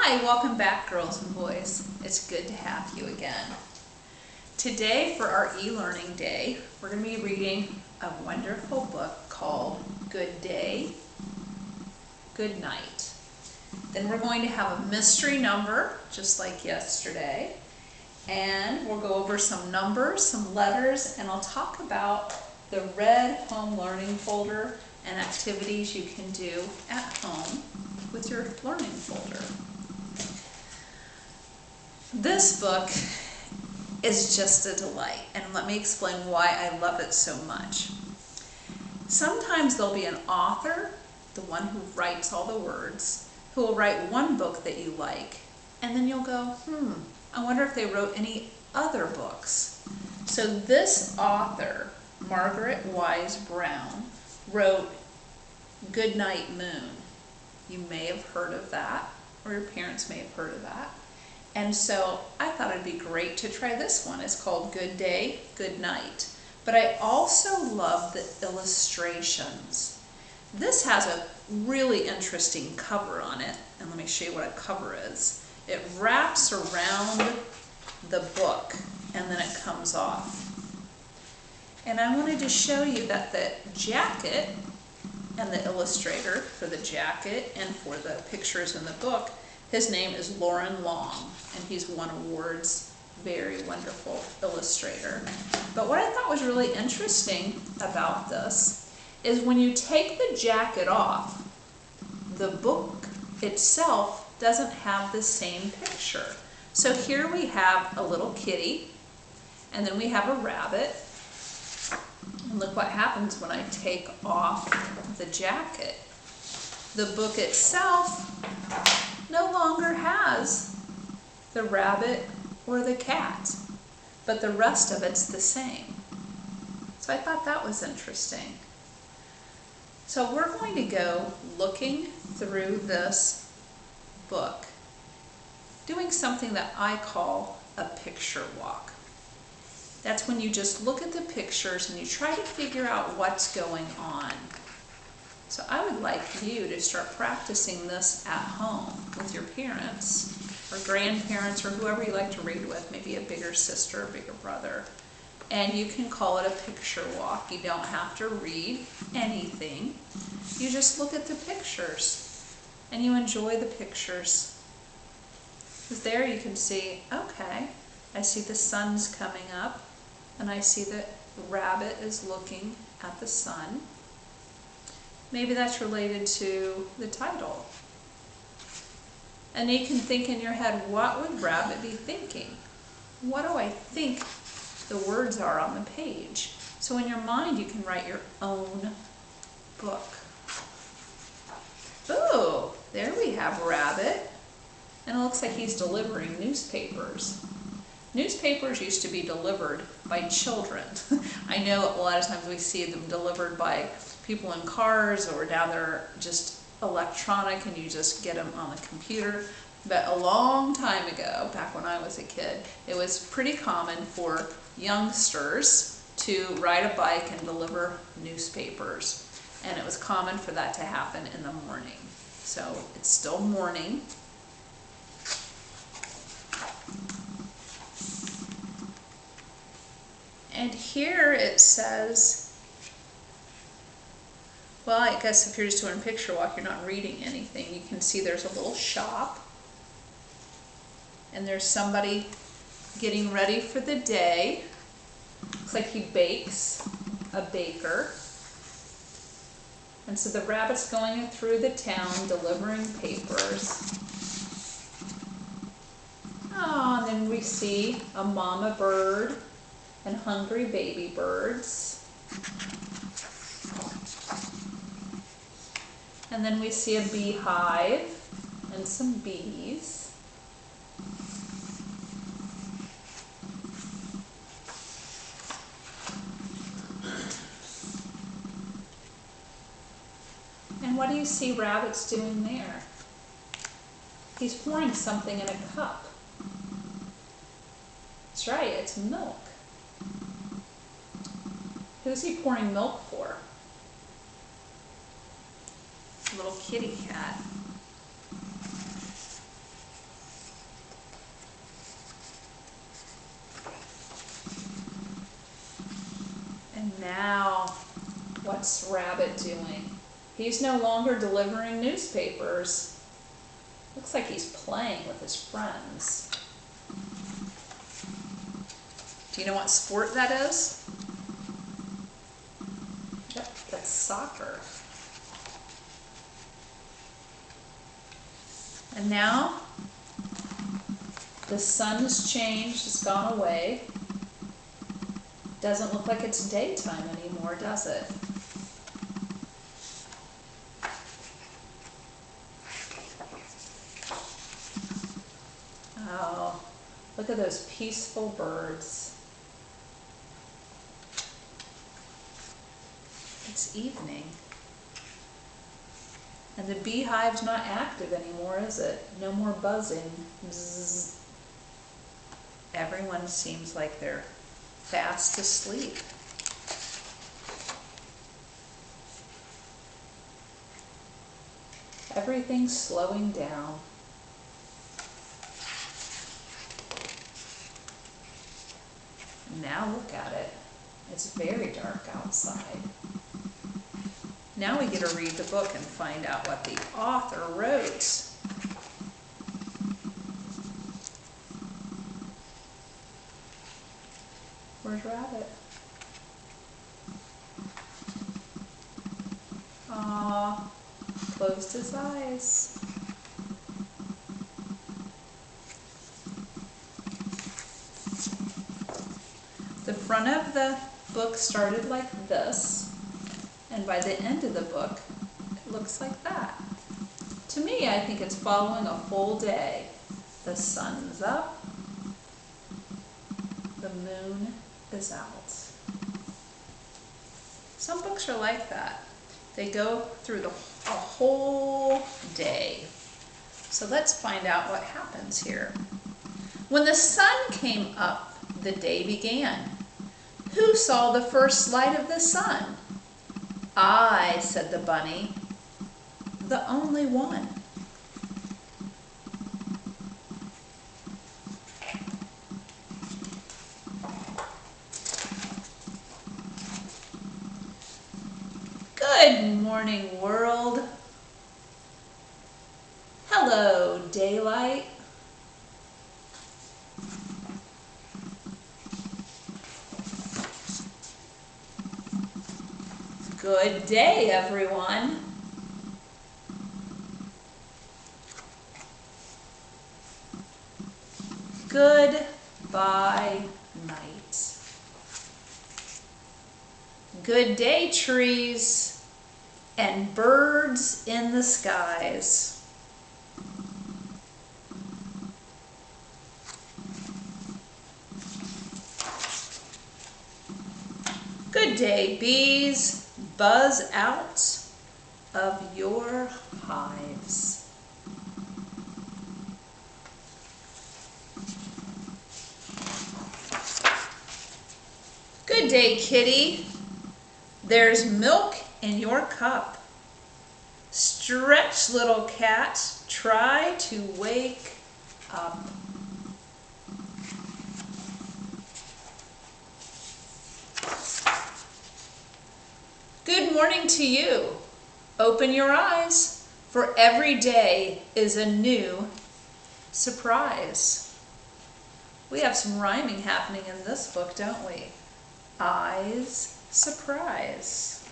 Hi, welcome back, girls and boys. It's good to have you again. Today, for our e-learning day, we're going to be reading a wonderful book called Good Day, Good Night. Then we're going to have a mystery number, just like yesterday. And we'll go over some numbers, some letters, and I'll talk about the red home learning folder and activities you can do at home with your learning folder. This book is just a delight, and let me explain why I love it so much. Sometimes there'll be an author, the one who writes all the words, who will write one book that you like, and then you'll go, I wonder if they wrote any other books. So this author, Margaret Wise Brown, wrote Goodnight Moon. You may have heard of that, or your parents may have heard of that. And so I thought it'd be great to try this one. It's called Good Day, Good Night. But I also love the illustrations. This has a really interesting cover on it, and let me show you what a cover is. It wraps around the book, and then it comes off. And I wanted to show you that the jacket and the illustrator for the jacket and for the pictures in the book, his name is Loren Long, and he's won awards, very wonderful illustrator. But what I thought was really interesting about this is when you take the jacket off, the book itself doesn't have the same picture. So here we have a little kitty, and then we have a rabbit. And look what happens when I take off the jacket. The book itself no longer has the rabbit or the cat, but the rest of it's the same. So I thought that was interesting. So we're going to go looking through this book, doing something that I call a picture walk. That's when you just look at the pictures and you try to figure out what's going on. So I would like you to start practicing this at home with your parents or grandparents or whoever you like to read with, maybe a bigger sister or bigger brother. And you can call it a picture walk. You don't have to read anything. You just look at the pictures and you enjoy the pictures. Because there you can see, okay, I see the sun's coming up and I see that the rabbit is looking at the sun. Maybe that's related to the title. And you can think in your head, what would rabbit be thinking? What do I think the words are on the page? So in your mind, you can write your own book. Oh, there we have rabbit. And it looks like he's delivering newspapers. Newspapers used to be delivered by children. I know a lot of times we see them delivered by people in cars, or now they're just electronic and you just get them on the computer. But a long time ago, back when I was a kid, it was pretty common for youngsters to ride a bike and deliver newspapers. And it was common for that to happen in the morning. So it's still morning. And here it says, well, I guess if you're just doing a picture walk, you're not reading anything. You can see there's a little shop. And there's somebody getting ready for the day. Looks like he bakes, a baker. And so the rabbit's going through the town delivering papers. Oh, and then we see a mama bird and hungry baby birds. And then we see a beehive and some bees. And what do you see Rabbit's doing there? He's pouring something in a cup. That's right, it's milk. Who's he pouring milk for? Little kitty cat. what's Rabbit doing? He's no longer delivering newspapers. Looks like he's playing with his friends. Do you know what sport that is? Yep, that's soccer. And now the sun has changed, it's gone away. Doesn't look like it's daytime anymore, does it? Oh, look at those peaceful birds. It's evening. And the beehive's not active anymore, is it? No more buzzing. Bzzz. Everyone seems like they're fast asleep. Everything's slowing down. Now look at it. It's very dark outside. Now we get to read the book and find out what the author wrote. Where's Rabbit? Aw, closed his eyes. The front of the book started like this, and by the end of the book, it looks like that. To me, I think it's following a full day. The sun's up, the moon is out. Some books are like that. They go through a whole day. So let's find out what happens here. When the sun came up, the day began. Who saw the first light of the sun? I, said the bunny, the only one. Good morning, world. Hello, daylight. Good day, everyone. Goodbye, night. Good day, trees and birds in the skies. Good day, bees. Buzz out of your hives. Good day, kitty. There's milk in your cup. Stretch, little cat. Try to wake up. Good morning to you. Open your eyes, for every day is a new surprise. We have some rhyming happening in this book, don't we? Eyes, surprise.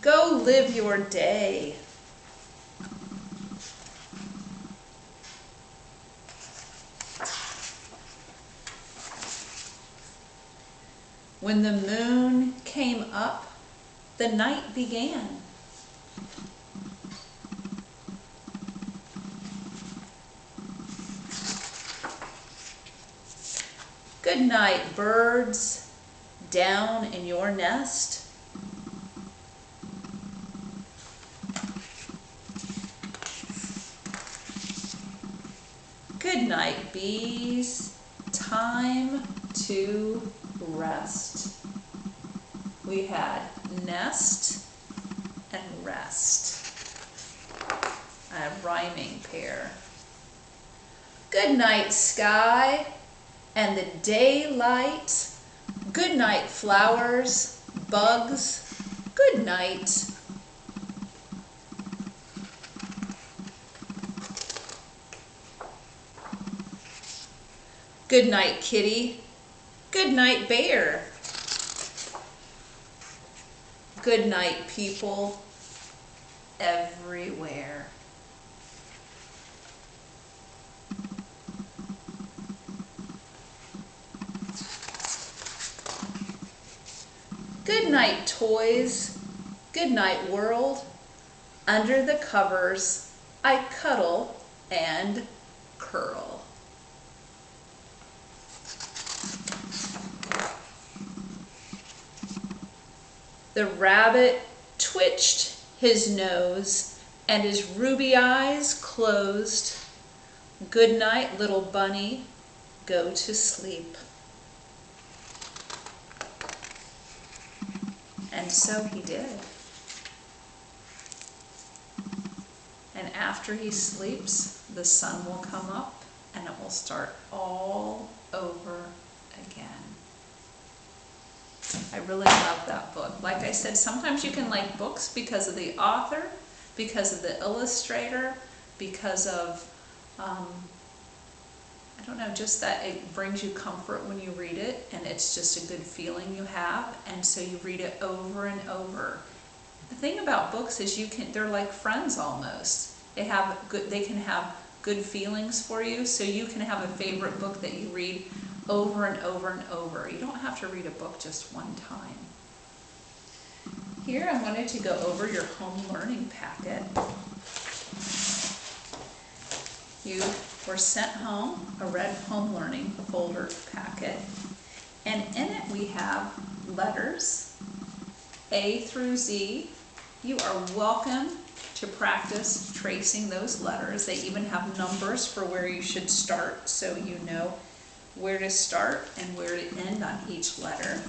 Go live your day. When the moon came up, the night began. Good night, birds, down in your nest. Good night, bees, time to rest. We had nest and rest, a rhyming pair. Good night, sky. and the daylight. Good night, flowers, bugs, good night. Good night, kitty. Good night, bear. Good night, people everywhere. Good night, toys. Good night, world. Under the covers, I cuddle and curl. The rabbit twitched his nose and his ruby eyes closed. Good night, little bunny. Go to sleep. And so he did. And after he sleeps, the sun will come up and it will start all over again. I really love that book. Like I said, sometimes you can like books because of the author, because of the illustrator, because of, I don't know, just that it brings you comfort when you read it, and it's just a good feeling you have, and so you read it over and over. The thing about books is they're like friends almost. They can have good feelings for you, so you can have a favorite book that you read over and over and over. You don't have to read a book just one time. Here I wanted to go over your home learning packet. You were sent home a red home learning folder packet, and in it we have letters A through Z. You are welcome to practice tracing those letters. They even have numbers for where you should start, so you know where to start and where to end on each letter.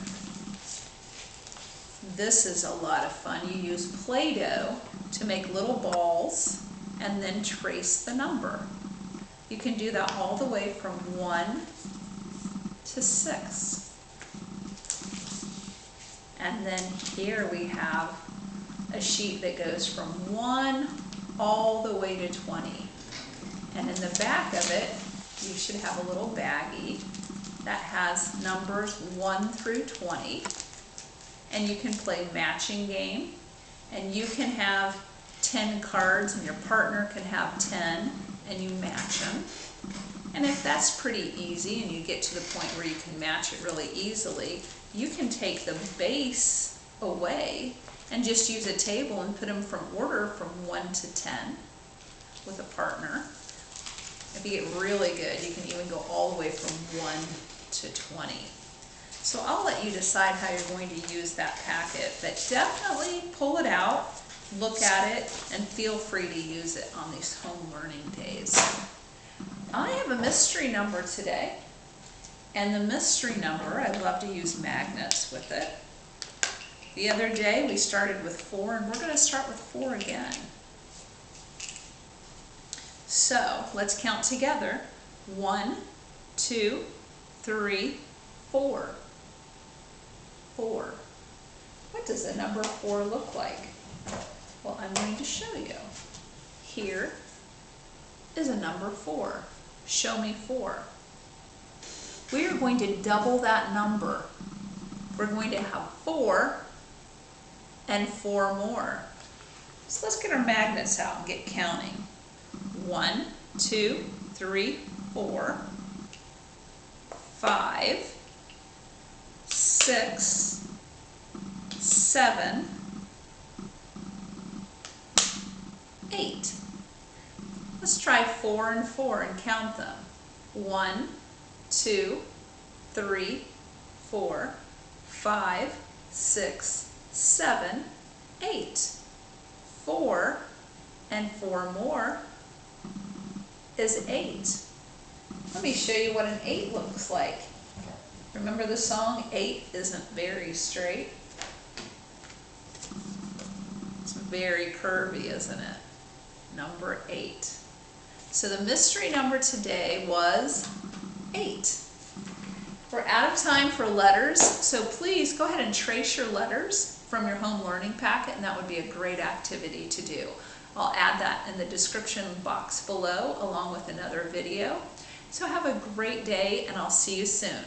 This is a lot of fun. You use Play-Doh to make little balls and then trace the number. You can do that all the way from 1 to 6. And then here we have a sheet that goes from 1 all the way to 20. And in the back of it, you should have a little baggie that has numbers 1 through 20. And you can play matching game. And you can have 10 cards and your partner can have 10 and you match them. And if that's pretty easy and you get to the point where you can match it really easily, you can take the base away and just use a table and put them from order from 1 to 10 with a partner. If you get really good, you can even go all the way from 1 to 20. So I'll let you decide how you're going to use that packet, but definitely pull it out, look at it, and feel free to use it on these home learning days. I have a mystery number today, and the mystery number, I love to use magnets with it. The other day we started with 4, and we're going to start with 4 again. So let's count together. 1, 2, 3, 4. 4. What does the number 4 look like? Well, I'm going to show you. Here is a number 4. Show me 4. We are going to double that number. We're going to have 4 and 4 more. So let's get our magnets out and get counting. 1, 2, 3, 4, 5, 6, 7, 8. Let's try 4 and 4 and count them. 1, 2, 3, 4, 5, 6, 7, 8. 4 and 4 more is 8. Let me show you what an 8 looks like. Remember the song, 8 isn't very straight? It's very curvy, isn't it? Number 8. So the mystery number today was 8. We're out of time for letters, so please go ahead and trace your letters from your home learning packet, and that would be a great activity to do. I'll add that in the description box below along with another video. So have a great day, and I'll see you soon.